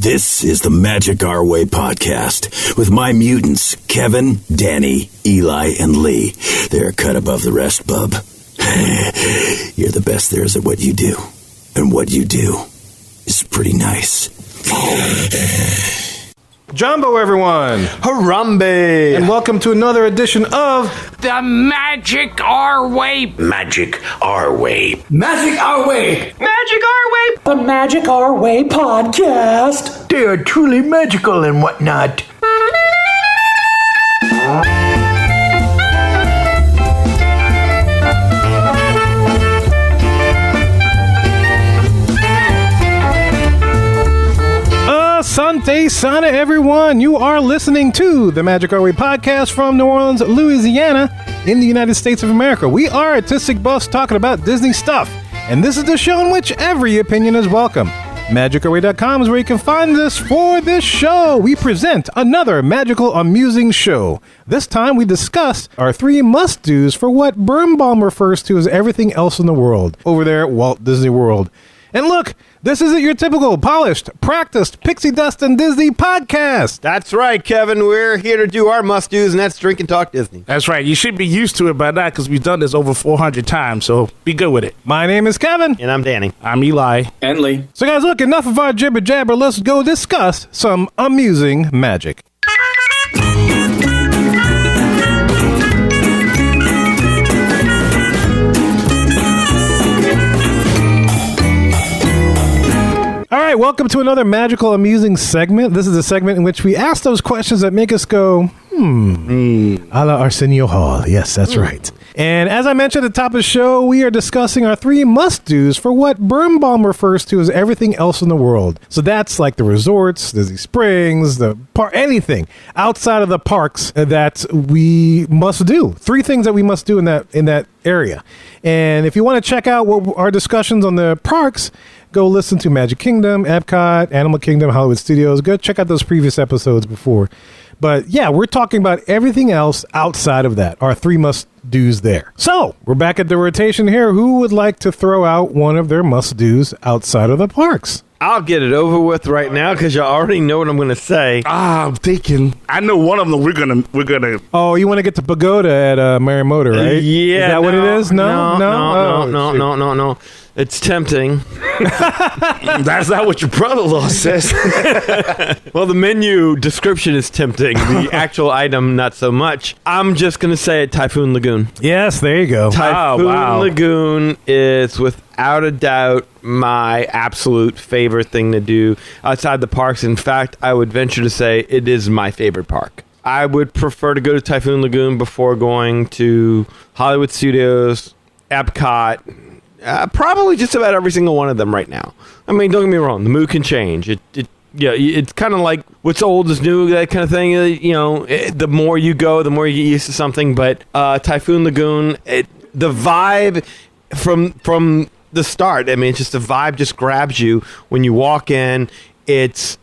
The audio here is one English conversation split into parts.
This is the Magic Our Way podcast with my mutants, Kevin, Danny, Eli, and Lee. They're cut above the rest, bub. You're the best there is at what you do. And what you do is pretty nice. Jumbo, everyone! Harambe! And welcome to another edition of The Magic Our Way. Magic Our Way. Magic Our Way. Magic Our Way. The Magic Our Way podcast. They are truly magical and whatnot. Asante Sana, everyone. You are listening to the Magic Our Way podcast from New Orleans, Louisiana, in the United States of America. We are artistic buffs talking about Disney stuff, and this is the show in which every opinion is welcome. MagicOurWay.com is where you can find us for this show. We present another magical, amusing show. This time we discuss our three must-dos for what Birnbaum refers to as everything else in the world over there at Walt Disney World. And look, this isn't your typical polished, practiced, pixie dust and Disney podcast. That's right, Kevin. We're here to do our must-dos, and that's drink and talk Disney. That's right. You should be used to it by now because we've done this over 400 times, so be good with it. My name is Kevin. And I'm Danny. I'm Eli. And Lee. So guys, look, enough of our jibber-jabber. Let's go discuss some amusing magic. All right, welcome to another magical, amusing segment. This is a segment in which we ask those questions that make us go, a la Arsenio Hall. Yes, that's right. And as I mentioned at the top of the show, we are discussing our three must-dos for what Birnbaum refers to as everything else in the world. So that's like the resorts, Disney Springs, the park, anything outside of the parks that we must do. Three things that we must do in that area. And if you want to check out what our discussions on the parks, go listen to Magic Kingdom, Epcot, Animal Kingdom, Hollywood Studios. Go check out those previous episodes before. But yeah, we're talking about everything else outside of that. Our three must-dos there. So, we're back at the rotation here. Who would like to throw out one of their must-dos outside of the parks? I'll get it over with right now because you already know what I'm going to say. I'm thinking. I know one of them we're gonna. Oh, you want to get the pagoda at Marimoto, right? Yeah. Is that what it is? No. It's tempting. That's not what your brother-in-law says. Well, the menu description is tempting. The actual item, not so much. I'm just going to say it, Typhoon Lagoon. Yes, there you go. Typhoon Lagoon is without a doubt my absolute favorite thing to do outside the parks. In fact, I would venture to say it is my favorite park. I would prefer to go to Typhoon Lagoon before going to Hollywood Studios, Epcot, probably just about every single one of them right now. I mean, don't get me wrong, the mood can change. It's kind of like what's old is new, that kind of thing. The more you go, the more you get used to something. But Typhoon Lagoon, the vibe from the start, I mean, it's just the vibe just grabs you when you walk in. It's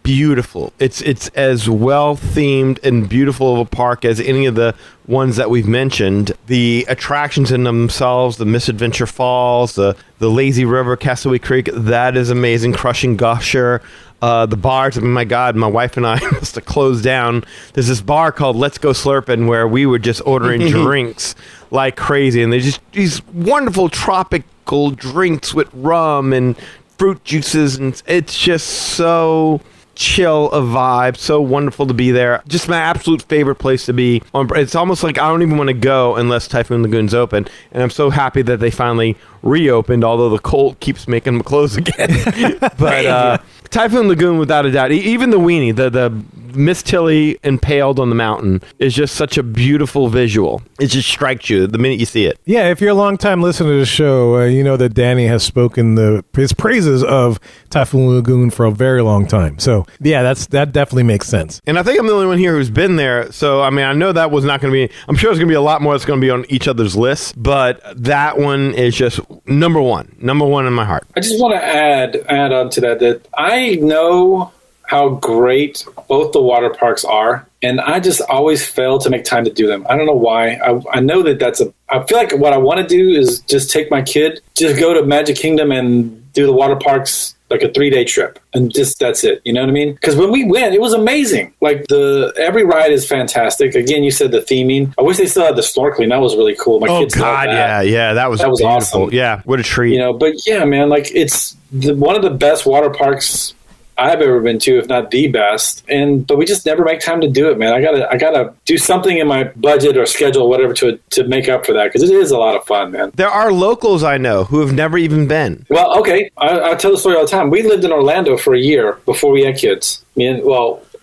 beautiful. It's as well themed and beautiful of a park as any of the ones that we've mentioned. The attractions in themselves, the Misadventure Falls, the Lazy River, Castaway Creek, that is amazing. Crushing Gusher, the bars. I mean, my God, my wife and I must have closed down. There's this bar called Let's Go Slurpin' where we were just ordering drinks like crazy, and there's just these wonderful tropical drinks with rum and fruit juices, and it's just so chill a vibe, so wonderful to be there. Just my absolute favorite place to be. It's almost like I don't even want to go unless Typhoon Lagoon's open, and I'm so happy that they finally reopened, although the cold keeps making them close again. But Typhoon Lagoon, without a doubt, even the weenie, the Miss Tilly impaled on the mountain is just such a beautiful visual. It just strikes you the minute you see it. Yeah, if you're a long-time listener to the show, you know that Danny has spoken his praises of Typhoon Lagoon for a very long time. So, yeah, that definitely makes sense. And I think I'm the only one here who's been there. So, I mean, I know that was not going to be... I'm sure there's going to be a lot more that's going to be on each other's lists. But that one is just number one in my heart. I just want to add on to that I know how great both the water parks are, and I just always fail to make time to do them. I don't know why. I know that I feel like what I want to do is just take my kid, just go to Magic Kingdom and do the water parks like a 3-day trip, and just that's it. You know what I mean? Because when we went, it was amazing. Like every ride is fantastic. Again, you said the theming. I wish they still had the snorkeling. That was really cool. My kids loved that. yeah, that was beautiful. Awesome. Yeah, what a treat. You know, but yeah, man, like it's one of the best water parks I've ever been to, if not the best. But we just never make time to do it, man. I gotta do something in my budget or schedule, whatever, to make up for that, because it is a lot of fun, man. There are locals I know who have never even been. Well, okay, I tell the story all the time. We lived in Orlando for a year before we had kids.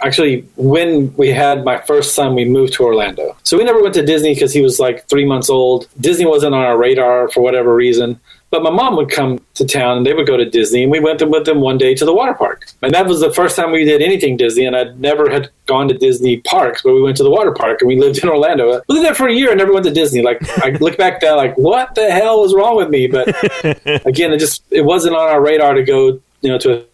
Actually, when we had my first son, we moved to Orlando. So we never went to Disney because he was like 3 months old. Disney wasn't on our radar for whatever reason. But my mom would come to town and they would go to Disney, and we went with them one day to the water park. And that was the first time we did anything Disney, and I'd never had gone to Disney parks, but we went to the water park and we lived in Orlando. We lived there for a year and never went to Disney. Like, I look back there like, what the hell was wrong with me? But again, it wasn't on our radar to go, to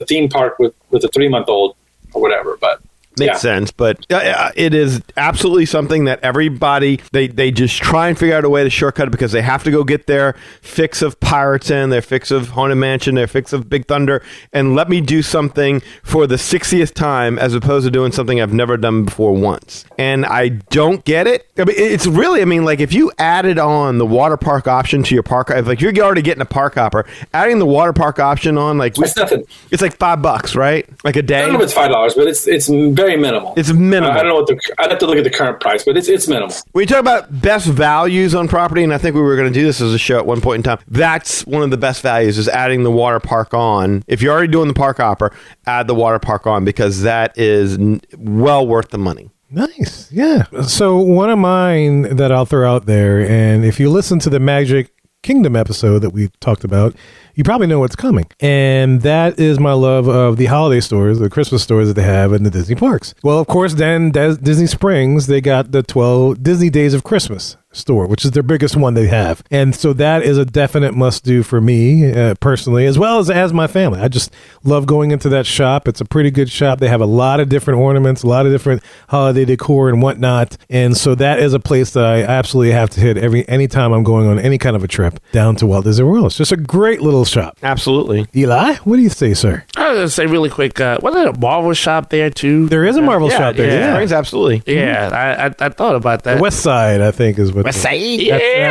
a theme park with a 3-month-old or whatever. But Makes sense, but it is absolutely something that everybody, they just try and figure out a way to shortcut it because they have to go get their fix of Pirates Inn, their fix of Haunted Mansion, their fix of Big Thunder, and let me do something for the 60th time as opposed to doing something I've never done before once. And I don't get it. I mean, it's really, like if you added on the water park option to your park, if you're already getting a park hopper, adding the water park option on, like, it's nothing. It's like $5, right? Like a day. I don't know if it's $5, but it's very minimal. It's minimal. I don't know I'd have to look at the current price, but it's minimal. When you talk about best values on property, and I think we were going to do this as a show at one point in time, that's one of the best values is adding the water park on. If you're already doing the park hopper, add the water park on because that is well worth the money. Nice. Yeah. So one of mine that I'll throw out there, and if you listen to the Magic Kingdom episode that we talked about, you probably know what's coming. And that is my love of the holiday stores, the Christmas stores that they have in the Disney parks. Well, of course, then Disney Springs, they got the 12 Disney Days of Christmas store, which is their biggest one they have. And so that is a definite must-do for me personally, as well as my family. I just love going into that shop. It's a pretty good shop. They have a lot of different ornaments, a lot of different holiday decor and whatnot. And so that is a place that I absolutely have to hit anytime I'm going on any kind of a trip down to Walt Disney World. It's just a great little shop. Absolutely. Eli, what do you say, sir? I was going to say really quick, wasn't there a Marvel shop there too? There is a Marvel shop there. Yeah, Springs, absolutely. Yeah, I thought about that. The West Side, I think, is what. West Side?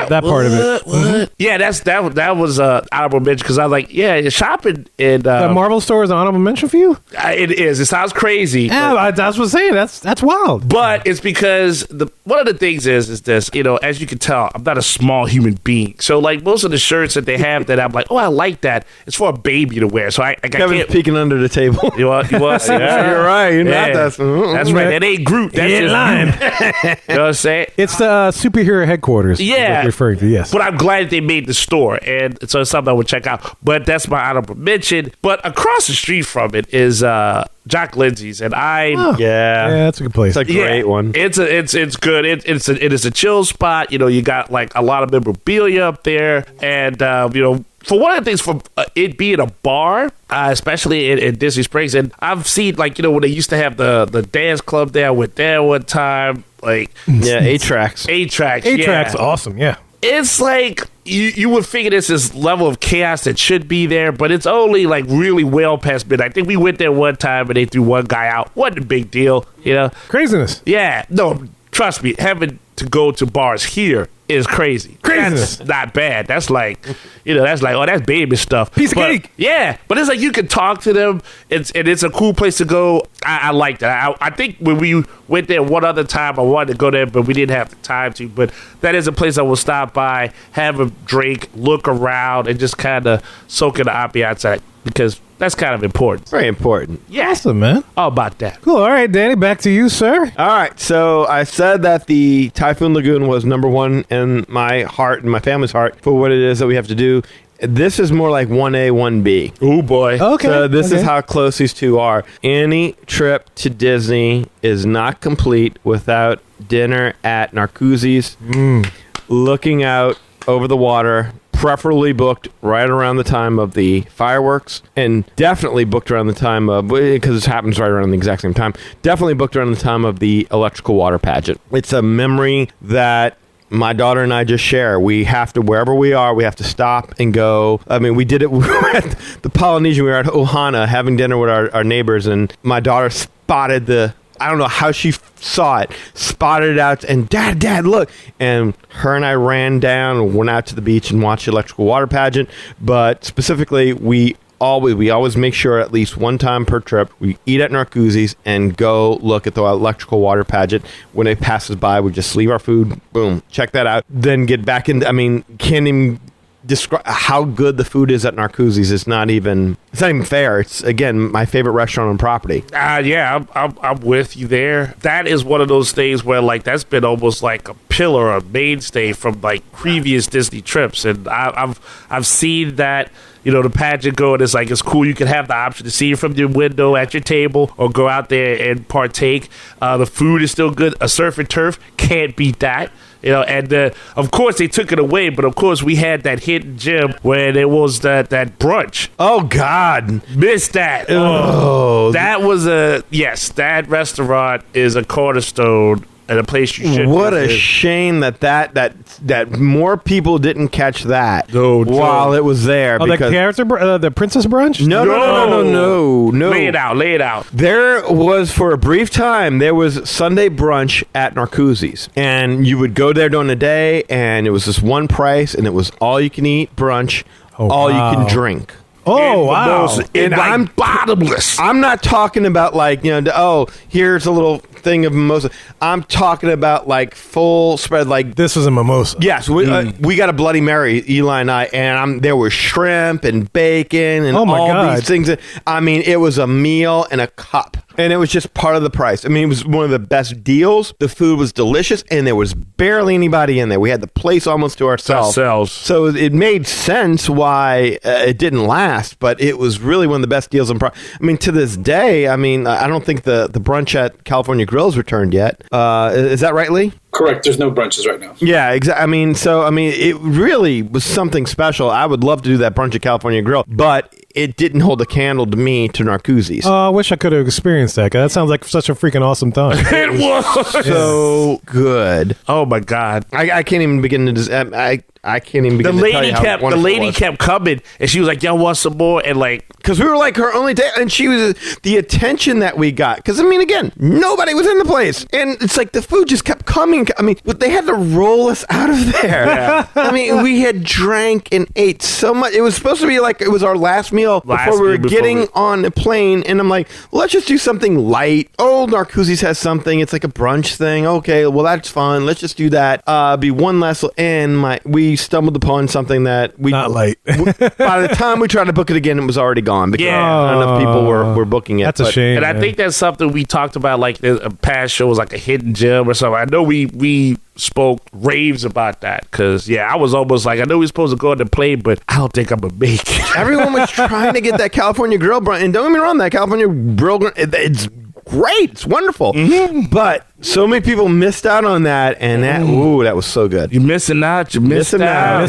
That part of it. What? Yeah, that was honorable mention because I was like, shopping in the Marvel store is an honorable mention for you. It is. It sounds crazy. Yeah, I was saying that's wild. But it's because one of the things is this. As you can tell, I'm not a small human being. So like most of the shirts that they have that I'm like, oh, I like that. It's for a baby to wear. So I Kevin's peeking under the table. You want to see? Yeah, you're right. You're not that's right. That ain't Groot. That's just lying. You know what I'm saying? It's the superhero headquarters. Yeah, referring to, yes. But I'm glad that they made the store, and so it's something I would check out. But that's my honorable mention. But across the street from it is Jock Lindsay's, and yeah, that's a good place. It's a great one. It's good. It is a chill spot. You got like a lot of memorabilia up there, and for one of the things, for it being a bar, especially in Disney Springs, and I've seen when they used to have the dance club there. I went there one time. A-Tracks. A-Tracks, awesome, yeah. It's like you would figure this level of chaos that should be there, but it's only like really well past midnight. I think we went there one time and they threw one guy out. Wasn't a big deal, Craziness. Yeah, no, trust me, having to go to bars here is crazy. Craziness. That's not bad. That's like, oh, that's baby stuff. Piece of cake. Yeah, but it's like you can talk to them. It's a cool place to go. I like that. I think when we went there one other time, I wanted to go there, but we didn't have the time to. But that is a place I will stop by, have a drink, look around, and just kind of soak in the ambiance outside because that's kind of important. Very important. Yeah. Awesome, man. All about that. Cool. All right, Danny, back to you, sir. All right. So I said that the Typhoon Lagoon was number one in my heart and my family's heart for what it is that we have to do. This is more like 1A, 1B. Oh, boy. Okay. So this is how close these two are. Any trip to Disney is not complete without dinner at Narcoossee's, looking out over the water, preferably booked right around the time of the fireworks, and definitely booked around the time of, because it happens right around the exact same time, definitely booked around the time of the electrical water pageant. It's a memory that my daughter and I just share. We have to, wherever we are, we have to stop and go. I mean, we did it. We were at the Polynesian. We were at Ohana having dinner with our neighbors, and my daughter spotted I don't know how she saw it, spotted it out, and Dad, look. And her and I ran down and went out to the beach and watched the electrical water pageant. But specifically, we always make sure at least one time per trip we eat at Narcoossee's and go look at the electrical water pageant. When it passes by, we just leave our food, boom, check that out, then get back in. I mean, can't even describe how good the food is at Narcoossee's. It's not even fair. It's, again, my favorite restaurant on property. Yeah, I'm with you there. That is one of those things where, like, that's been almost like a pillar, a mainstay from, like, previous Disney trips. And I've seen that, you know, the pageant go, and it's cool. You can have the option to see it from your window at your table or go out there and partake. The food is still good. A surf and turf, can't beat that. You know, and of course they took it away, but of course we had that hidden gem where there was that brunch. Oh God, missed that. Oh, that was that restaurant is a cornerstone and a place you should. What a shame that more people didn't catch that while it was there. Oh, the princess brunch? No. Lay it out. There was, for a brief time, there was Sunday brunch at Narcoossee's, and you would go there during the day, and it was this one price, and it was all you can eat brunch, all you can drink. Oh, wow. And I'm bottomless. I'm not talking about like, you know, here's a little thing of mimosa. I'm talking about like full spread. Like, this was a mimosa. Yes, we got a Bloody Mary, Eli and I, and there was shrimp and bacon and these things. I mean, it was a meal and a cup. And it was just part of the price. I mean, it was one of the best deals. The food was delicious, and there was barely anybody in there. We had the place almost to ourselves. So it made sense why it didn't last, but it was really one of the best deals. I mean, to this day, I mean, I don't think the brunch at California Grill's returned yet. Is that right, Lee? Correct. There's no brunches right now. Yeah, exactly. I mean, it really was something special. I would love to do that brunch at California Grill, but it didn't hold a candle to me to Narcoossee's. Oh, I wish I could have experienced that. 'Cause that sounds like such a freaking awesome time. It was so good. Oh my God! I can't even begin to. I can't even begin to tell you how wonderful the lady it was. kept coming, and she was like, "Y'all want some more?" And like, because we were like her only day, and she was the attention that we got. Because I mean, again, nobody was in the place, and it's like the food just kept coming. I mean, they had to roll us out of there. Yeah. I mean, we had drank and ate so much. It was supposed to be like it was our last meal before we were getting on a plane, and I'm like, let's just do something light. Oh, Narcoossee's has something. It's like a brunch thing. Okay, well that's fun. Let's just do that. Be one less. And we stumbled upon something that we not light. By the time we tried to book it again, it was already gone because not enough people were booking it. That's a shame. And I think that's something we talked about, like a past show was like a hidden gem or something. I know we spoke raves about that because I was almost like, I know we're supposed to go on the plane, but I don't think I'm gonna make it. Everyone was trying to get that California Grill brunch, and don't get me wrong, that California Grill, it's great, it's wonderful, but so many people missed out on that, and that was so good. You're missing out. You're missing out.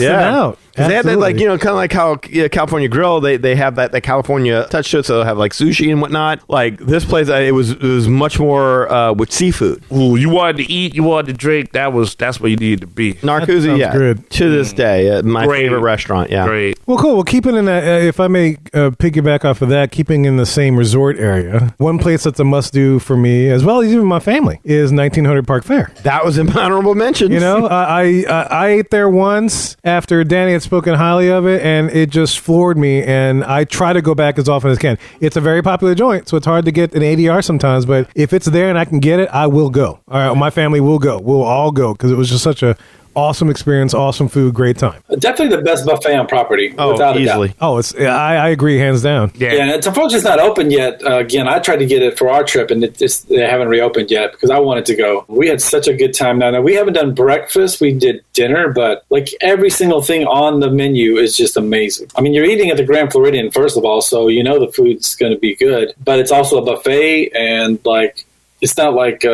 They had that, like, you know, kind of like how California Grill, they have that California touch to it, so they'll have like sushi and whatnot. Like this place, it was much more with seafood. Ooh, you wanted to eat, you wanted to drink. That's where you needed to be. Narcoossee's, good. To this day, my favorite restaurant. Yeah, great. Well, cool. Well, keeping in that, if I may piggyback off of that, keeping in the same resort area, one place that's a must-do for me, as well as even my family, is 1900 Park Fair. That was an honorable mention. You know, I ate there once after Danny had spoken highly of it, and it just floored me, and I try to go back as often as I can. It's a very popular joint, so it's hard to get an ADR sometimes, but if it's there and I can get it, I will go. All right, my family will go. We'll all go because it was just such a awesome experience, awesome food, great time. Definitely the best buffet on property, without easily. a doubt. Oh, I agree, hands down. Yeah, and it's unfortunately it's not open yet. Again, I tried to get it for our trip, and they haven't reopened yet because I wanted to go. We had such a good time. Now we haven't done breakfast. We did dinner, but like every single thing on the menu is just amazing. I mean, you're eating at the Grand Floridian, first of all, so you know the food's going to be good, but it's also a buffet, and like it's not like,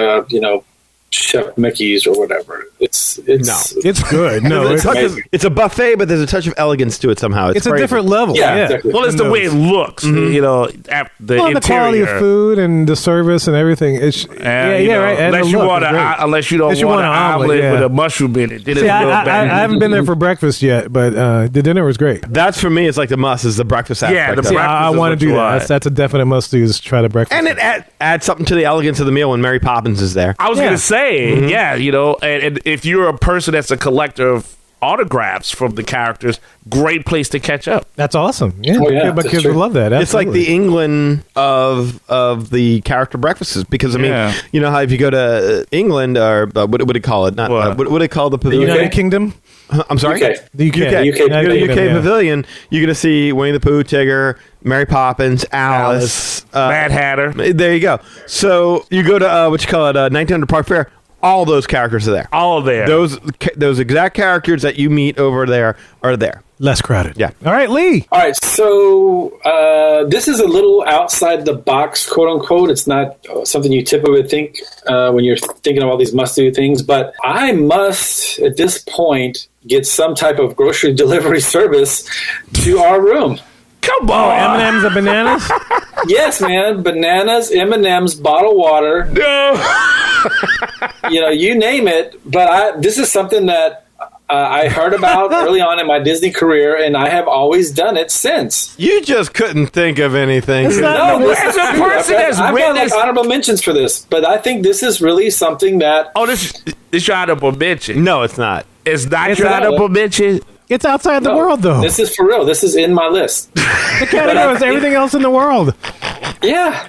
Chef Mickey's or whatever. It's good. No, It's a buffet, but there's a touch of elegance to it somehow. it's a crazy. different level. Yeah, Yeah. exactly. Well, it's the way it looks. You know, the Well, interior. the quality of food and the service and everything. It's And, you know, right. And Unless the you look want is great. unless you don't Unless you want want an an omelet, omelet yeah. with a mushroom in it. Then See, it's a little I bad. haven't been there for breakfast yet, but the dinner was great. That's for me. It's like the must is the breakfast aspect. Yeah, the of it. breakfast I is want to what do you that. want. That's a definite must do is try the breakfast. and it adds something to the elegance of the meal when Mary Poppins is there. I was Yeah. gonna say, yeah, you know, and if you're a person that's a collector of autographs from the characters, great place to catch up. That's awesome. Yeah, Oh, yeah, but that's kids true. would love that. It's like Absolutely. the England of the character breakfasts because I mean, Yeah. you know how if you go to England or what would it call it? Not What? what would it call the pavilion? United Kingdom. I'm sorry. UK. The UK. UK. UK. You go to UK yeah. Pavilion, you're going to see Winnie the Pooh, Tigger, Mary Poppins, Alice. Mad Hatter. There you go. So you go to, 1900 Park Fair, all those characters are there. All there. Those exact characters that you meet over there are there. Less crowded. Yeah. All right, Lee. All right, so this is a little outside the box, quote unquote. It's not something you typically would think when you're thinking of all these must-do things, but I must, at this point, get some type of grocery delivery service to our room. Come on. M&M's and bananas. Yes, man, bananas, M&Ms, bottled water, you know, you name it. But this is something that I heard about early on in my Disney career, and I have always done it since. You just couldn't think of anything. It's not- No, this As is a true. person that's I've got like witnessed- honorable mentions for this, but I think this is really something that Oh, this your honorable mention. No, it's not. It's not It's your not. honorable mention. It's outside the No, world, though. This is for real. This is in my list. The category is everything else in the world. Yeah,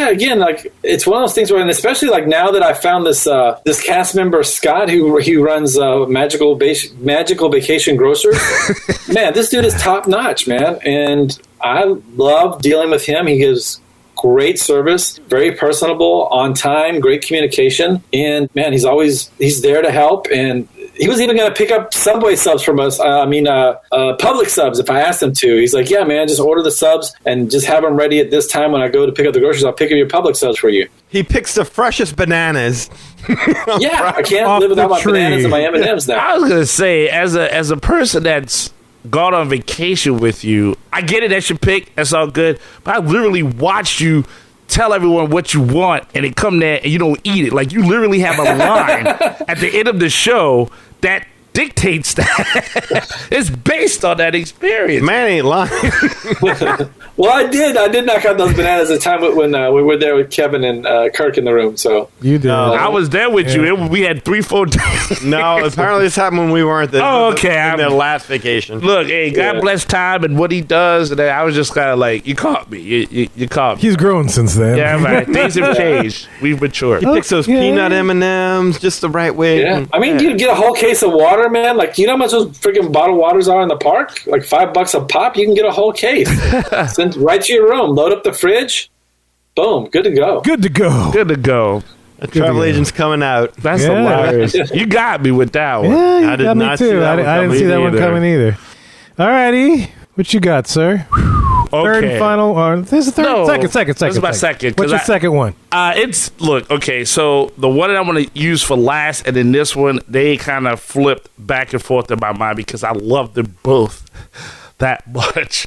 again, like it's one of those things where, and especially like now that I found this this cast member Scott who runs Magical Vacation Grocers. Man, this dude is top notch, man, and I love dealing with him. He gives great service, very personable, on time, great communication, and man, he's there to help. And he was even going to pick up Subway subs from us. Public subs if I asked him to. He's like, yeah, man, just order the subs and just have them ready at this time when I go to pick up the groceries. I'll pick up your Public subs for you. He picks the freshest bananas. Yeah, I can't Off live without the my tree. bananas and my M&Ms now. I was gonna say, as a person that's gone on vacation with you, I get it. That's your pick. That's all good. But I literally watched you tell everyone what you want, and it come there and you don't eat it. Like you literally have a line at the end of the show that dictates that. It's based on that experience. Man ain't lying. Well, I did knock out those bananas at the time when we were there with Kevin and Kirk in the room. So You did. I was there with you. We had 3-4 days. No, apparently this happened when we weren't there. Oh, okay. In their last vacation. Look, hey, God Yeah. bless time and what he does. And I was just kind of like, you caught me. You caught me. He's grown since then. Yeah, right. Things have changed. We've matured. He picks those yeah. peanut M&Ms just the right way. yeah, I mean, you get a whole case of water, man. Like, you know how much those freaking bottled waters are in the park? Like $5 a pop. You can get a whole case. Send right to your room. Load up the fridge. Boom, good to go. Good to go. Good to go. A travel agent's coming out. That's Yeah. hilarious. You got me with that one. Yeah, you I did got me not see too. that one I didn't coming see that one either. coming either. All righty. What you got, sir? Third and final. This is third. No, second. this is my second, 'cause What's your second one? Okay, so the one that I'm going to use for last and then this one, they kind of flipped back and forth in my mind because I love them both that much.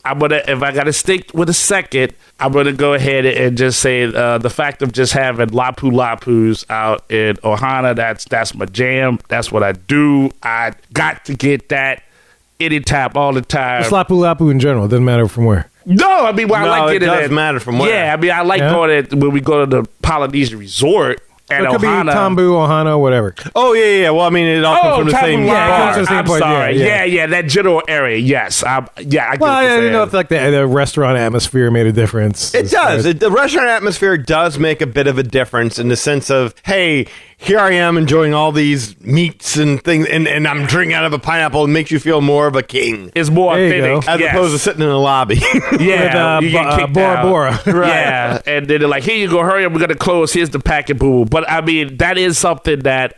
If I got to stick with a second, I'm going to go ahead and just say the fact of just having Lapu Lapus out in Ohana, that's my jam. That's what I do. I got to get that anytime, all the time. Just Lapu Lapu in general. It doesn't matter from where. No, I mean, well, I No, like it getting does matter from where. Yeah, I mean, I like Yeah. going when we go to the Polynesian Resort at It could be Ohana. Tambu, Ohana, whatever. Oh, yeah. Well, I mean, it all comes from the Typhoon same Lagoon. Yeah, it comes from the same I'm point, sorry. yeah. Yeah, that general area. Yes. I get Well, what I you're didn't know saying. if like the restaurant atmosphere made a difference. It does. The restaurant atmosphere does make a bit of a difference in the sense of, hey, here I am enjoying all these meats and things, and I'm drinking out of a pineapple. It makes you feel more of a king. It's more There you authentic. go. As yes. opposed to sitting in a lobby. Yeah, with, you get kicked Bora out. Bora. Yeah, and then they're like, "Here you go, hurry up, we're gonna close. Here's the packet, boo." But I mean, that is something that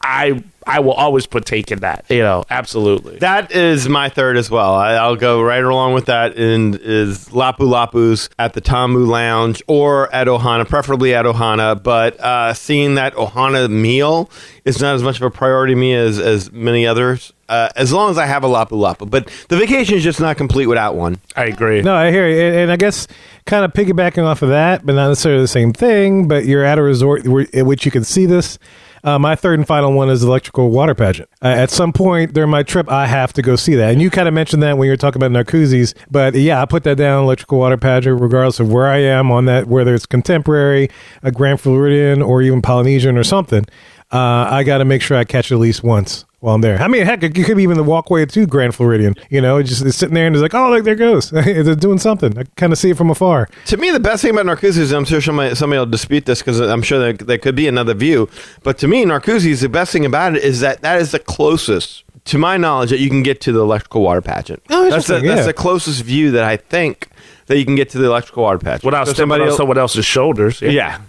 I will always partake in that. Absolutely. That is my third as well. I'll go right along with that. And is Lapu Lapus at the Tamu Lounge or at Ohana, preferably at Ohana. But seeing that Ohana meal is not as much of a priority to me as many others. As long as I have a Lapu Lapu. But the vacation is just not complete without one. I agree. No, I hear you. And I guess kind of piggybacking off of that, but not necessarily the same thing, but you're at a resort in which you can see this. My third and final one is electrical water pageant. At some point during my trip, I have to go see that. And you kind of mentioned that when you were talking about Narcoossee's. But yeah, I put that down, electrical water pageant, regardless of where I am on that, whether it's contemporary, a Grand Floridian, or even Polynesian or something. I got to make sure I catch it at least once while I'm there. I mean, heck, it could be even the walkway to Grand Floridian. It's sitting there and it's like, oh, look, there it goes. They're doing something. I kind of see it from afar. To me, the best thing about Narcoossee's, I'm sure somebody will dispute this because I'm sure there could be another view. But to me, Narcoossee's, the best thing about it is that is the closest, to my knowledge, that you can get to the electrical water pageant. Oh, that's the closest view that I think that you can get to the electrical water pageant. Without stepping on someone else's shoulders. Yeah.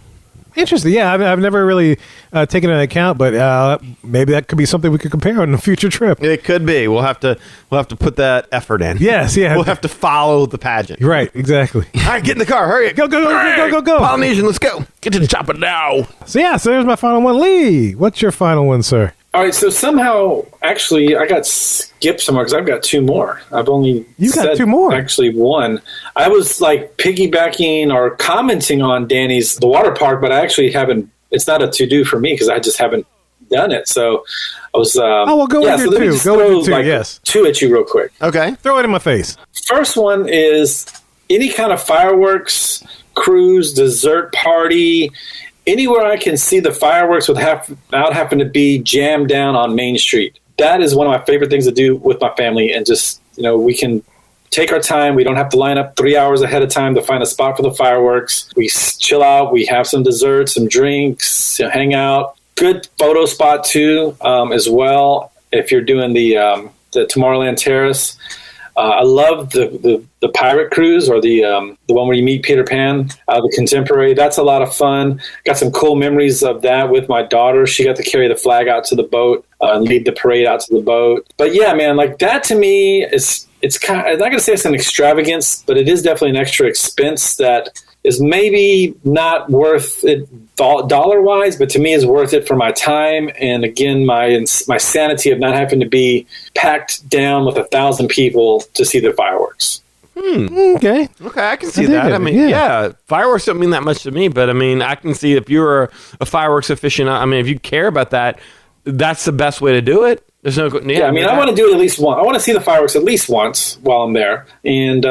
Interesting. Yeah, I've never really taken it into account, but maybe that could be something we could compare on a future trip. It could be. We'll have to put that effort in. Yes, yeah. We'll have to follow the pageant. Right, exactly. All right, get in the car. Hurry. Go. Polynesian, let's go. Get to the chopper now. So there's my final one. Lee, what's your final one, sir? All right, so somehow, actually, I got skipped somewhere because I've got two more. I've only got two more. Actually, one. I was like piggybacking or commenting on Danny's the water park, but I actually haven't. It's not a to do for me because I just haven't done it. So I was. Go with your two. Go with your two. Yes, two at you real quick. Okay, throw it in my face. First one is any kind of fireworks, cruise, dessert party. Anywhere I can see the fireworks without having to be jammed down on Main Street. That is one of my favorite things to do with my family. And just, we can take our time. We don't have to line up 3 hours ahead of time to find a spot for the fireworks. We chill out. We have some desserts, some drinks, hang out. Good photo spot too, as well. If you're doing the Tomorrowland Terrace. I love the pirate cruise or the one where you meet Peter Pan, the contemporary. That's a lot of fun. Got some cool memories of that with my daughter. She got to carry the flag out to the boat and lead the parade out to the boat. But yeah, man, like that to me it's kind of, I'm not going to say it's an extravagance, but it is definitely an extra expense that is maybe not worth it dollar-wise, but to me is worth it for my time and, again, my sanity of not having to be packed down with 1,000 people to see the fireworks. Okay, I can see that. I mean, yeah, fireworks don't mean that much to me, but I mean, I can see if you're a fireworks aficionado, I mean, if you care about that, that's the best way to do it. There's no, I mean, I want to do it at least once. I want to see the fireworks at least once while I'm there. And,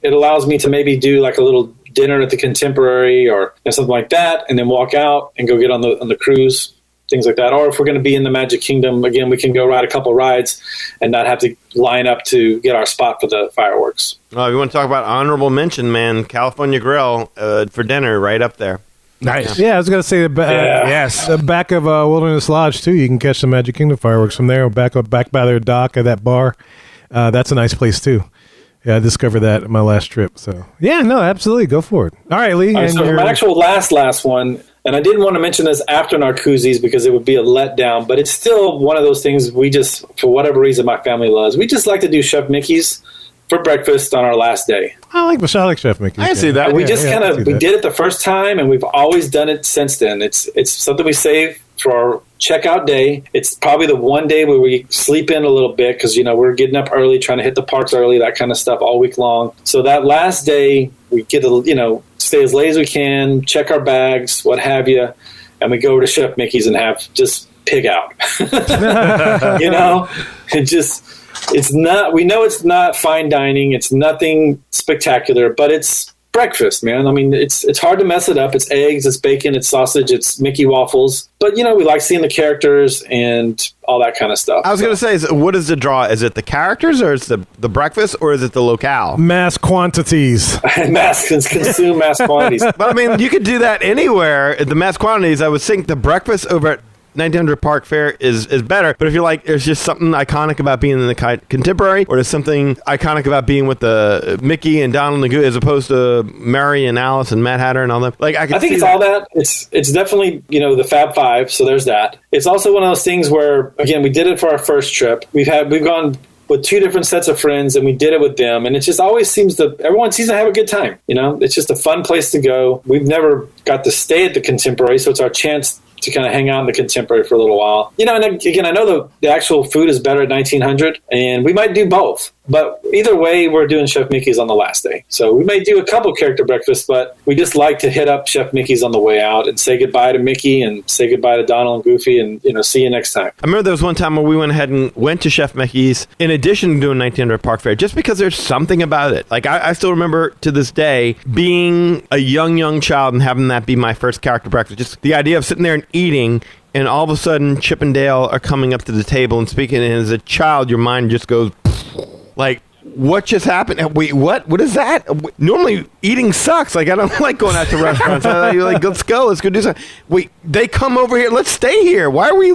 it allows me to maybe do like a little dinner at the Contemporary or something like that, and then walk out and go get on the cruise, things like that. Or if we're going to be in the Magic Kingdom, again, we can go ride a couple rides and not have to line up to get our spot for the fireworks. Oh, you want to talk about honorable mention, man, California Grill for dinner right up there. Nice. Yeah, I was going to say the back of Wilderness Lodge too. You can catch the Magic Kingdom fireworks from there. Back by their dock at that bar. That's a nice place too. Yeah, I discovered that in my last trip. So yeah, no, absolutely, go for it. All right, Lee. So my actual last one, and I didn't want to mention this after Narcoossee's because it would be a letdown, but it's still one of those things we just, for whatever reason, my family loves. We just like to do Chef Mickey's for breakfast on our last day. I like Chef Mickey's. I see that. We just we did it the first time, and we've always done it since then. It's something we save for our checkout day. It's probably the one day where we sleep in a little bit because, we're getting up early, trying to hit the parks early, that kind of stuff all week long. So that last day, we get to, stay as late as we can, check our bags, what have you, and we go over to Chef Mickey's and have just pig out. It's not, we know it's not fine dining. It's nothing spectacular, but it's breakfast, man. I mean, it's hard to mess it up. It's eggs, it's bacon, it's sausage, it's Mickey waffles. But, we like seeing the characters and all that kind of stuff. I was going to say, what is the draw? Is it the characters or is it the breakfast or is it the locale? Mass quantities. Consume mass quantities. But, I mean, you could do that anywhere. The mass quantities, I would think the breakfast over at 1900 Park Fair is better. But if you're like, there's just something iconic about being in the contemporary, or there's something iconic about being with the Mickey and Donald and Goofy as opposed to Mary and Alice and Mad Hatter and all that. Like, I think it's all that. It's definitely, the Fab Five. So there's that. It's also one of those things where, again, we did it for our first trip. We've gone with two different sets of friends, and we did it with them, and it just always everyone seems to have a good time. It's just a fun place to go. We've never got to stay at the Contemporary, so it's our chance to kind of hang out in the Contemporary for a little while. And again, I know the actual food is better at 1900, and we might do both. But either way, we're doing Chef Mickey's on the last day. So we may do a couple character breakfasts, but we just like to hit up Chef Mickey's on the way out and say goodbye to Mickey and say goodbye to Donald and Goofy and, see you next time. I remember there was one time where we went ahead and went to Chef Mickey's in addition to doing 1900 Park Fair, just because there's something about it. Like, I still remember to this day being a young child and having that be my first character breakfast. Just the idea of sitting there and eating, and all of a sudden Chip and Dale are coming up to the table and speaking, and as a child, your mind just goes like, what just happened? Wait, what? What is that? Normally, eating sucks. Like, I don't like going out to restaurants. You're like, let's go do something. Wait, they come over here. Let's stay here. Why are we?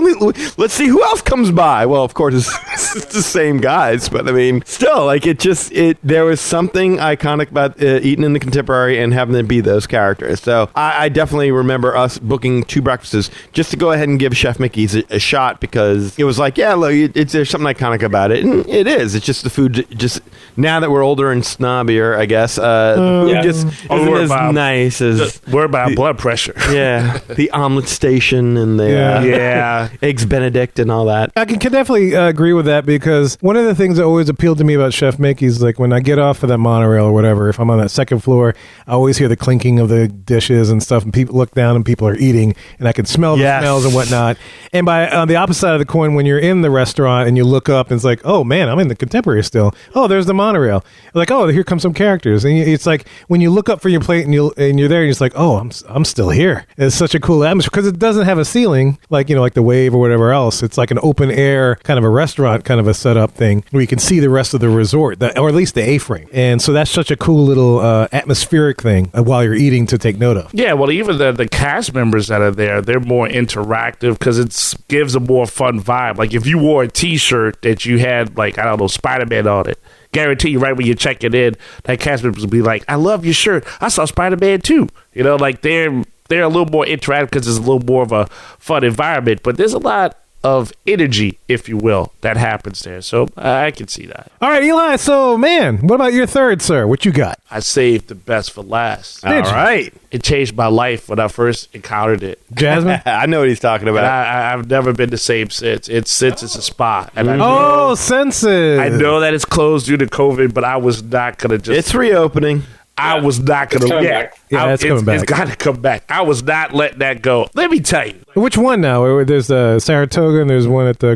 Let's see who else comes by. Well, of course, it's the same guys, but I mean, still, like, there was something iconic about eating in the Contemporary and having to be those characters. So I definitely remember us booking 2 breakfasts just to go ahead and give Chef Mickey's a shot, because it was like, yeah, look, there's something iconic about it, and it is. It's just the food just. Now that we're older and snobbier, I guess, the food just isn't as nice as... Worry about blood pressure. Yeah, the omelet station and the Eggs Benedict and all that. I can definitely agree with that, because one of the things that always appealed to me about Chef Mickey's, like when I get off of that monorail or whatever, if I'm on that second floor, I always hear the clinking of the dishes and stuff, and people look down and people are eating, and I can smell the smells and whatnot. And on the opposite side of the coin, when you're in the restaurant and you look up and it's like, oh man, I'm in the Contemporary still. Oh, there's the monorail. Like, oh, here come some characters, and it's like when you look up for your plate and you're there, and you're just like, oh, I'm still here. It's such a cool atmosphere because it doesn't have a ceiling like like the Wave or whatever else. It's like an open air kind of a restaurant kind of a setup thing where you can see the rest of the resort, or at least the A-frame, and so that's such a cool little atmospheric thing while you're eating to take note of. Yeah, well, even the cast members that are there, they're more interactive because it gives a more fun vibe. Like if you wore a T-shirt that you had, like, I don't know, Spider-Man on it, guarantee you right when you're checking in, that cast members will be like, I love your shirt. I saw Spider-Man too. Like they're a little more interactive because it's a little more of a fun environment. But there's a lot of energy, if you will, that happens there. So I can see that. All right, Eli. So, man, what about your third, sir? What you got? I saved the best for last. All right. It changed my life when I first encountered it. Jasmine? I know what he's talking about. I've never been the same since. It's a spa. And Senses. I know that it's closed due to COVID, but I was not going to just... It's reopening. I was not going to... It's coming back. It's got to come back. I was not letting that go. Let me tell you. Which one now? There's Saratoga, and there's one at the...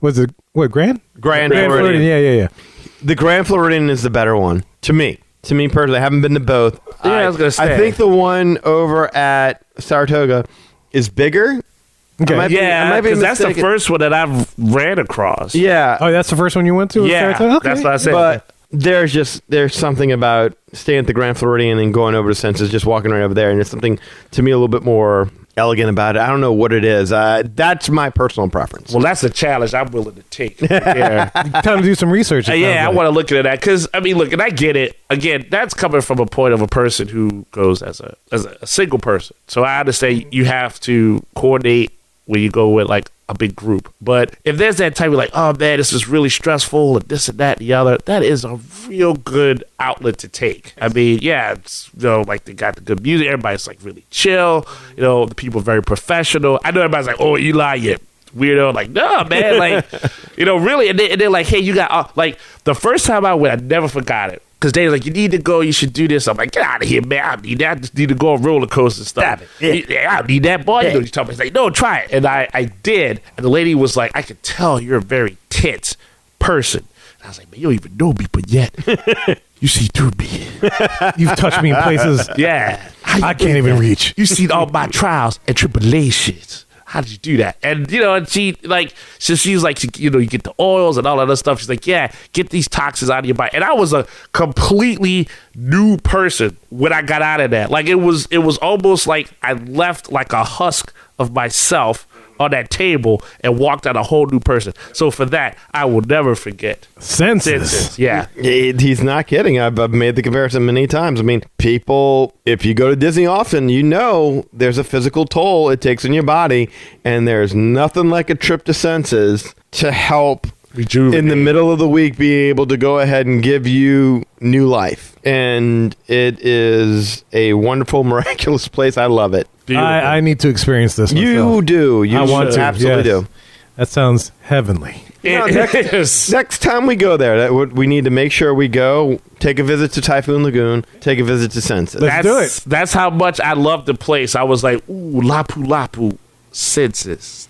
Grand? Grand Floridian. Yeah. The Grand Floridian is the better one, to me. To me personally. I haven't been to both. Yeah, I was going to say. I think the one over at Saratoga is bigger. Okay. Because that's the first one that I've ran across. Yeah. Oh, that's the first one you went to? Yeah, okay. that's what I said. But there's something about staying at the Grand Floridian and going over to Senses, just walking right over there, and there's something to me a little bit more elegant about it. I don't know what it is. That's my personal preference. Well, that's a challenge I'm willing to take. Yeah. Time to do some research. I want to look at that because look, and I get it. Again, that's coming from a point of a person who goes as a single person. So I understand you have to coordinate when you go with like a big group. But if there's that type of like, oh man, this is really stressful and this and that and the other, that is a real good outlet to take. It's, like they got the good music. Everybody's like really chill. The people are very professional. I know everybody's like, oh, Eli, you weirdo. Like, no, man. Like, really. And they're like, hey, you got, like, the first time I went, I never forgot it. Because they're like, you need to go, you should do this. I'm like, get out of here, man. I don't need that. I just need to go on roller coasters and stuff. Yeah, I don't need that, boy. You tell me. He's like, no, try it. And I did. And the lady was like, I could tell you're a very tense person. And I was like, man, you don't even know me, but yet you see through me. You've touched me in places I can't even reach. You've seen all my trials and tribulations. How did you do that? And, and she, like, so she's like, you get the oils and all that other stuff. She's like, yeah, get these toxins out of your body. And I was a completely new person when I got out of that. Like, it was almost like I left like a husk of myself on that table and walked out a whole new person. So for that, I will never forget. Senses. Yeah. He's not kidding. I've made the comparison many times. I mean, people, if you go to Disney often, you know there's a physical toll it takes on your body, and there's nothing like a trip to Senses to help in the middle of the week be able to go ahead and give you new life. And it is a wonderful, miraculous place. I love it. I need to experience this myself. You do. You I want to. absolutely Yes. do. That sounds heavenly. Next time we go there, we need to make sure we go, take a visit to Typhoon Lagoon, take a visit to Senses. Let's do it. That's how much I love the place. I was like, ooh, Lapu Lapu, Senses.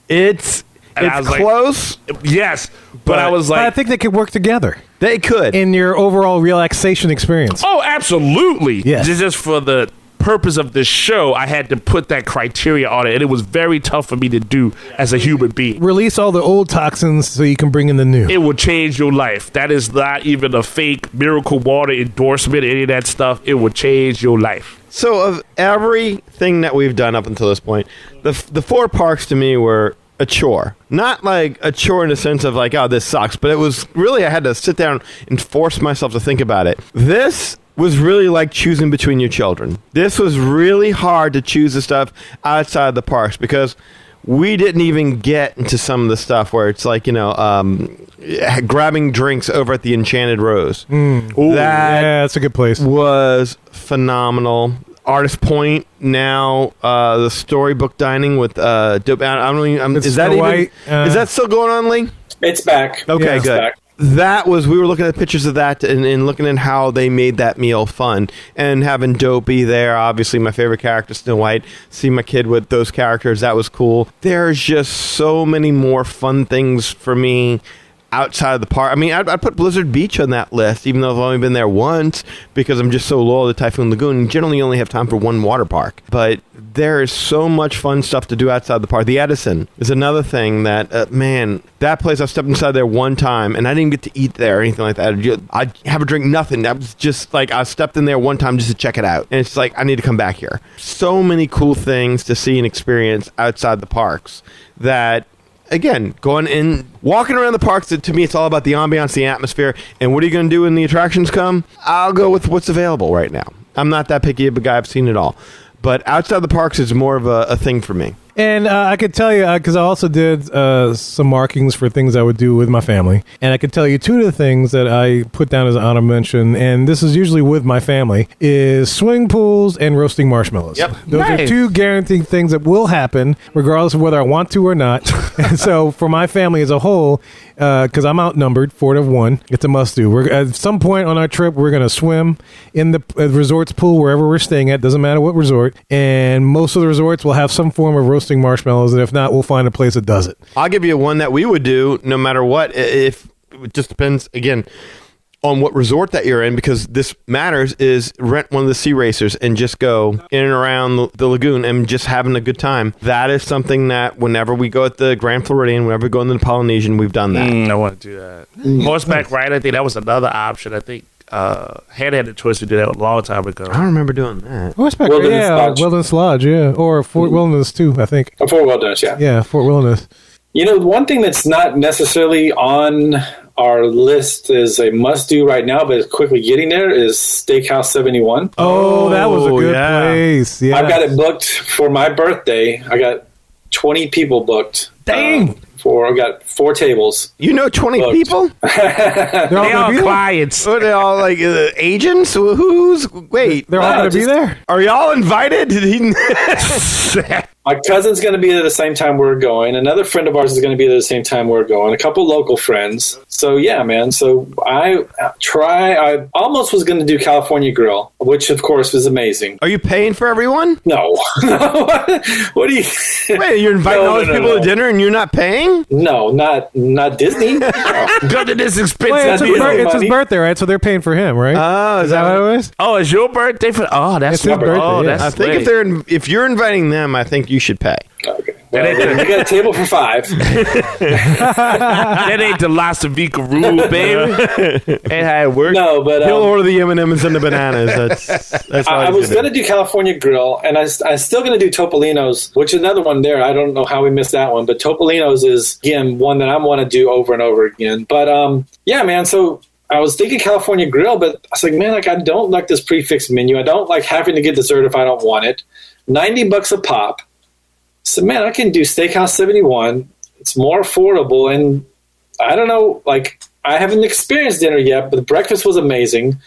It's I was like, close. Yes, but I was But I like, think they could work together They could. in your overall relaxation experience. oh, absolutely. Yes. Just for the purpose of this show, I had to put that criteria on it, and it was very tough for me to do as a human being. Release all the old toxins so you can bring in the new. It will change your life. That is not even a fake miracle water endorsement, any of that stuff. It will change your life. So of everything that we've done up until this point, the 4 parks to me were a chore. Not like a chore in the sense of like, oh, this sucks, but it was really, I had to sit down and force myself to think about it. This was really like choosing between your children. This was really hard to choose the stuff outside the parks because we didn't even get into some of the stuff where it's like, grabbing drinks over at the Enchanted Rose. Yeah, that's a good place. Was phenomenal. Artist Point now, the storybook dining with dope. I don't even. Is that Snow even? White, Is that still going on, Lee? It's back. Okay, Yeah. It's good. back. That was, we were looking at pictures of that and looking at how they made that meal fun, and having Dopey there, obviously my favorite character, Snow White. See my kid with those characters, that was cool. There's just so many more fun things for me outside of the park. I mean, I'd put Blizzard Beach on that list, even though I've only been there once, because I'm just so loyal to Typhoon Lagoon and generally only have time for one water park. But there is so much fun stuff to do outside the park. The Edison is another thing that, man, that place, I stepped inside there one time, and I didn't get to eat there or anything like that. I'd have a drink, nothing. That was just like, I stepped in there one time just to check it out. And it's like, I need to come back here. So many cool things to see and experience outside the parks that, again, going in, walking around the parks, to me, it's all about the ambiance, the atmosphere, and what are you going to do when the attractions come? I'll go with what's available right now. I'm not that picky of a guy. I've seen it all. But outside the parks is more of a thing for me. And I could tell you, because I also did some markings for things I would do with my family. And I could tell you 2 of the things that I put down as an honorable mention, and this is usually with my family, is swimming pools and roasting marshmallows. Yep. Those are 2 guaranteed things that will happen, regardless of whether I want to or not. And so for my family as a whole, because I'm outnumbered 4-1, it's a must-do. At some point on our trip, we're going to swim in the resort's pool wherever we're staying at, doesn't matter what resort. And most of the resorts will have some form of roasting marshmallows, and if not, we'll find a place that does it. I'll give you one that we would do no matter what. If it just depends, again, on what resort that you're in, because this matters, is rent one of the sea racers and just go in and around the lagoon and just having a good time. That is something that whenever we go at the Grand Floridian, whenever we go into the Polynesian, we've done that. I want to do that. Horseback ride, I think that was another option. I think Hannah had the choice to do that a long time ago. I don't remember doing that. Horseback, Wilderness Lodge. Wilderness Lodge, yeah. Or Fort Wilderness, too, I think. Fort Wilderness, yeah. Yeah, Fort Wilderness. One thing that's not necessarily on our list is a must-do right now, but is quickly getting there, is Steakhouse 71. Oh, that was a good place. Yeah. I've got it booked for my birthday. I got 20 people booked. Dang. I've got 4 tables. 20 Booked. people? They're all They going are to be there? clients. Are they all like agents? Wait. They're all going to be just- there? Are y'all invited? My cousin's going to be there the same time we're going. Another friend of ours is going to be there the same time we're going. A couple local friends. So, yeah, man. So, I almost was going to do California Grill, which, of course, was amazing. Are you paying for everyone? No. What do you... Wait, you're inviting No, all these no, people no. to dinner and you're not paying? No, not Disney. Go to this expensive. Wait, it's, That'd be it's his money. birthday, right? So they're paying for him, right? Oh, is that what it was? Oh, it's your birthday for? Oh, that's It's his birthday, Oh, yeah. that's I think sweet. if you're inviting them, I think you should pay. Okay. Well, we got a table for 5. That ain't the Las Vegas rule, baby. Ain't how it works. No, but He'll order the M&Ms and the bananas. That's all I he's was going to do California Grill, and I'm still going to do Topolino's, which is another one there. I don't know how we missed that one, but Topolino's is, again, one that I want to do over and over again. But, yeah, man, so I was thinking California Grill, but I was like, man, I don't like this prefix menu. I don't like having to get dessert if I don't want it. $90 a pop. So, man, I can do Steakhouse 71. It's more affordable, and I don't know, like, I haven't experienced dinner yet, but the breakfast was amazing.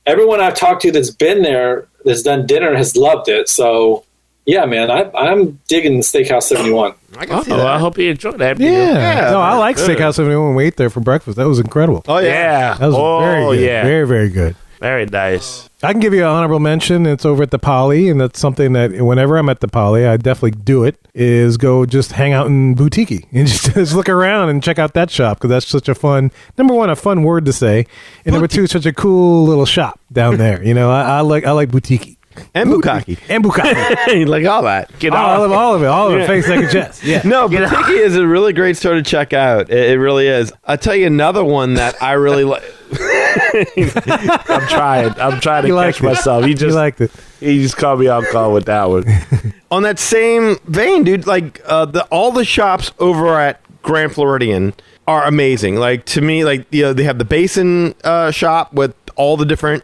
Everyone I've talked to that's been there, that's done dinner, has loved it. So, yeah, man, I'm digging Steakhouse 71. I can see that. I hope you enjoyed that. Yeah. No, I like Steakhouse 71 when we ate there for breakfast. That was incredible. Oh, yeah. That was very good. Yeah. Very, very good. Very nice. I can give you an honorable mention. It's over at the Poly, and that's something that whenever I'm at the Poly, I definitely do it, is go just hang out in boutique and just look around and check out that shop, because that's such a fun, number one, a fun word to say, and number two, such a cool little shop down there. You know, I like boutique. And bukkake. And bukkake. Like all that. All of it. Face like a chest. Yeah. No, boutique is a really great store to check out. It really is. I'll tell you another one that I really like. I'm trying to catch myself. He liked it. He just called me off guard with that one. On that same vein, dude, like all the shops over at Grand Floridian are amazing. Like, to me, like, you know, they have the basin shop with all the different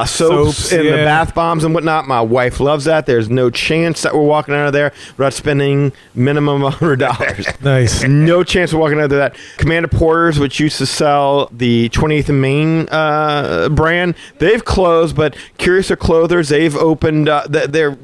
soaps and the bath bombs and whatnot. My wife loves that. There's no chance that we're walking out of there without spending minimum $100. Nice. No chance of walking out of that. Commander Porter's, which used to sell the 28th and Main brand, they've closed, but Curiouser Clothers, they've opened they're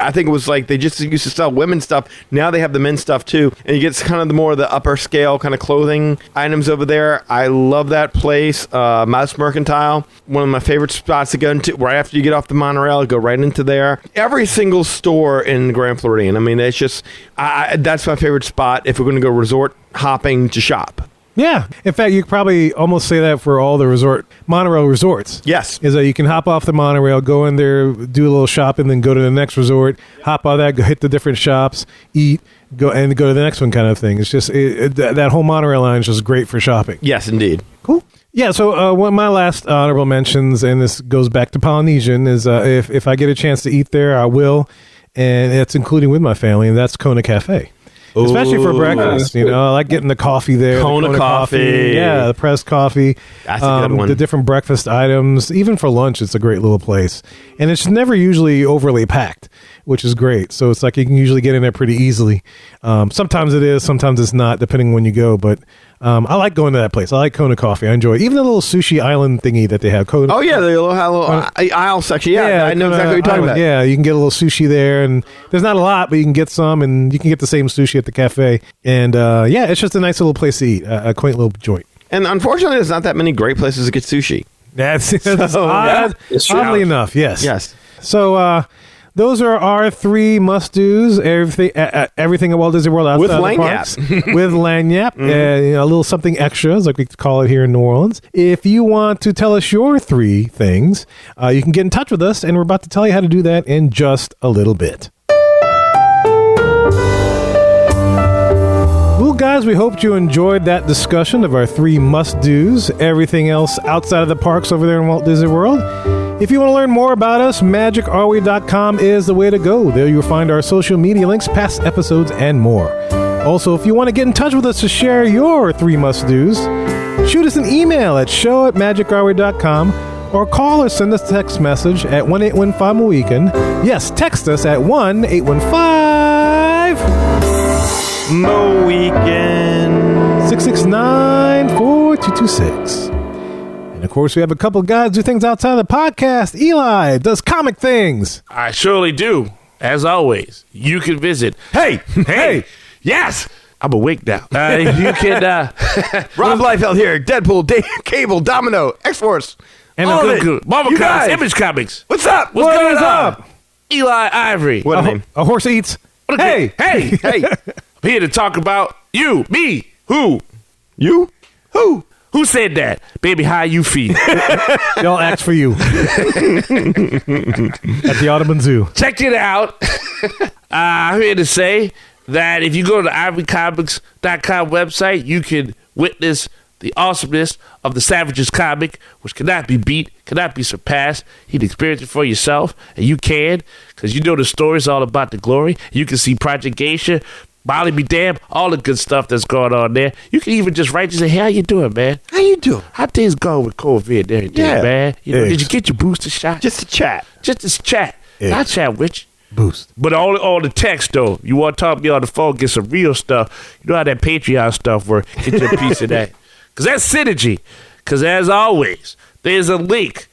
I think it was like they just used to sell women's stuff. Now they have the men's stuff too, and you get kind of the more of the upper scale kind of clothing items over there. I love that place. Mouse Mercantile, one of my favorite spots to go into. Right after you get off the monorail, go right into there. Every single store in Grand Floridian. I mean, it's just that's my favorite spot if we're going to go resort hopping to shop. Yeah. In fact, you could probably almost say that for all the monorail resorts. Yes. Is that you can hop off the monorail, go in there, do a little shopping, then go to the next resort, hop out of that, go hit the different shops, eat, go to the next one kind of thing. It's just, that whole monorail line is just great for shopping. Yes, indeed. Cool. Yeah, so one of my last honorable mentions, and this goes back to Polynesian, is if I get a chance to eat there, I will, and it's including with my family, and that's Kona Cafe. Especially for breakfast, you know, I like getting the coffee there. Kona coffee. Yeah, the pressed coffee. That's a good one. The different breakfast items. Even for lunch, it's a great little place. And it's never usually overly packed, which is great. So it's like you can usually get in there pretty easily. Sometimes it is, sometimes it's not, depending when you go. But I like going to that place. I like Kona Coffee. I enjoy it. Even the little sushi island thingy that they have. The little aisle section. Yeah, I know exactly what you're talking about. Yeah, you can get a little sushi there, and there's not a lot, but you can get some, and you can get the same sushi at the cafe. And it's just a nice little place to eat, a quaint little joint. And unfortunately, there's not that many great places to get sushi. That's oddly enough, yes. Yes. So those are our 3 must-dos. Everything at Walt Disney World outside with of the Lagniappe. parks. With Lagniappe. A little something extra, like we call it here in New Orleans. If you want to tell us your 3 things, you can get in touch with us, and we're about to tell you how to do that in just a little bit. Well, guys, we hoped you enjoyed that discussion of our 3 must-dos, everything else outside of the parks over there in Walt Disney World. If you want to learn more about us, magicourway.com is the way to go. There you'll find our social media links, past episodes, and more. Also, if you want to get in touch with us to share your 3 must-dos, shoot us an email at show@magicourway.com or call or send us a text message at 1-815-MOWEEKEND. Yes, text us at 1-815-MOWEEKEND 669-4226. And of course, we have a couple of guys do things outside of the podcast. Eli does comic things. I surely do. As always, you can visit. Hey! Yes! I'm awake now. You can... Rob Liefeld here. Deadpool, Cable, Domino, X-Force. And all a good. Marvel You Comics, guys. Image Comics. What's up? What's What going is on? up? Eli Ivory. What a name? A horse eats. Hey! Hey! Hey! I'm here to talk about you, me, who? You? Who? Who said that? Baby, how you feel? Y'all act for you. At the Audubon Zoo. Check it out. I'm here to say that if you go to the ivorycomics.com website, you can witness the awesomeness of the Savage's comic, which cannot be beat, cannot be surpassed. You'd experience it for yourself, and you can, because you know the story's all about the glory. You can see Project Geisha, Molly be damned, all the good stuff that's going on there. You can even just write and say, hey, how you doing, man? How you doing? How things going with COVID and everything, man? You know, did you get your booster shot? Just a chat. Just a chat. I chat with you. Boost. But all the text, though. You want to talk to me on the phone, get some real stuff. You know how that Patreon stuff works. Get your piece of that. Because that's synergy. Because as always, there's a link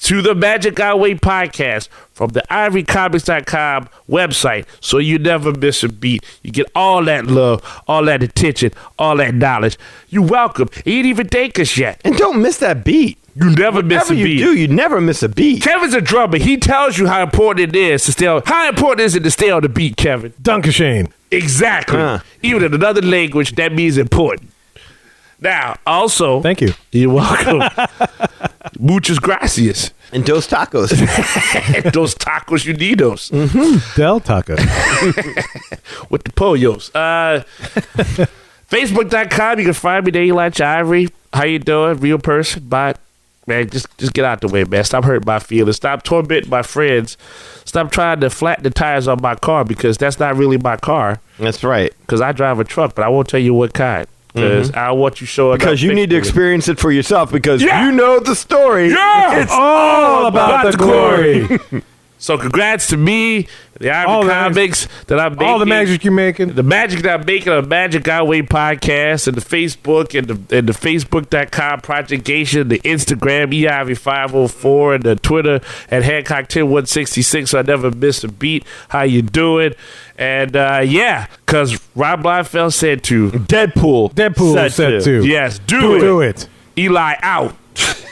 to the Magic Our Way podcast from the ivorycomics.com website, so you never miss a beat. You get all that love, all that attention, all that knowledge. You're welcome. You ain't even thank us yet. And don't miss that beat. You never miss a beat. You do, you never miss a beat. Kevin's a drummer. He tells you how important it is to stay on. How important is it to stay on the beat, Kevin? Dunkashane. Exactly. Even in another language, that means important. Now, also, Thank you. You're welcome. Muchas gracias. And those tacos. Those tacos unidos. Del Taco. With the pollos. Facebook.com, you can find me there, Eli Ivory. How you doing? Real person. But, man, just get out the way, man. Stop hurting my feelings. Stop tormenting my friends. Stop trying to flatten the tires on my car, because that's not really my car. That's right. Because I drive a truck, but I won't tell you what kind. Because I want you showing up. Because you need to experience it for yourself, because Yeah. you know the story. Yeah. It's all about the glory. So congrats to me, the All Ivory the Comics that I'm making. All the magic you're making. The magic that I'm making on Magic Our Way podcast, and the Facebook, and the Facebook.com Project Geisha, the Instagram eivy504, and the Twitter at Hancock10166, so I never miss a beat. How you doing? And yeah, because Rob Liefeld said to. Deadpool said to. Yes, do it. Eli out.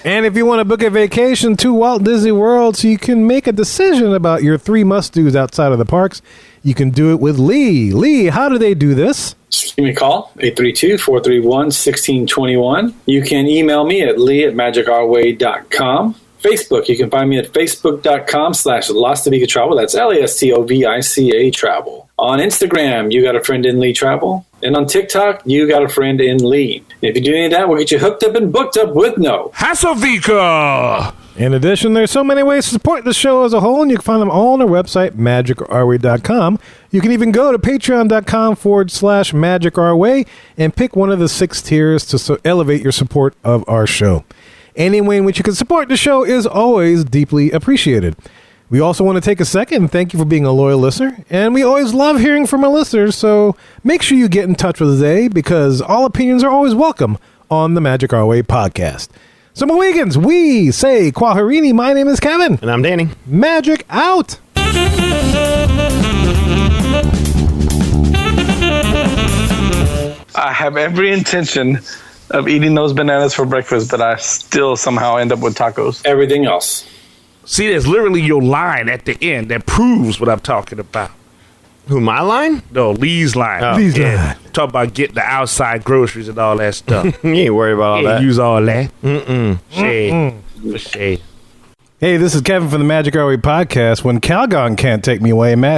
And if you want to book a vacation to Walt Disney World so you can make a decision about your 3 must-dos outside of the parks, you can do it with Lee. Lee, how do they do this? Just give me a call, 832-431-1621. You can email me at lee@magicourway.com. Facebook, you can find me at facebook.com/Lastovica Travel. That's LASTOVICA Travel. On Instagram, you got a friend in Lee Travel. And on TikTok, you got a friend in Lee. If you do any of that, we'll get you hooked up and booked up with no Hasselvika. In addition, there's so many ways to support the show as a whole, and you can find them all on our website, magicourway.com. You can even go to patreon.com/magicourway and pick one of the 6 tiers to elevate your support of our show. Any way in which you can support the show is always deeply appreciated. We also want to take a second and thank you for being a loyal listener. And we always love hearing from our listeners, so make sure you get in touch with us today, because all opinions are always welcome on the Magic Our Way podcast. So, Mohegans, we say Quaharini. My name is Kevin. And I'm Danny. Magic out. I have every intention of eating those bananas for breakfast, but I still somehow end up with tacos. everything else. See, there's literally your line at the end that proves what I'm talking about. Who, my line? No, Lee's line. Lee's line. Talk about getting the outside groceries and all that stuff. You ain't worried about all that. Use all that. Shade. For shade. Hey, this is Kevin from the Magic Our Way podcast. When Calgon can't take me away,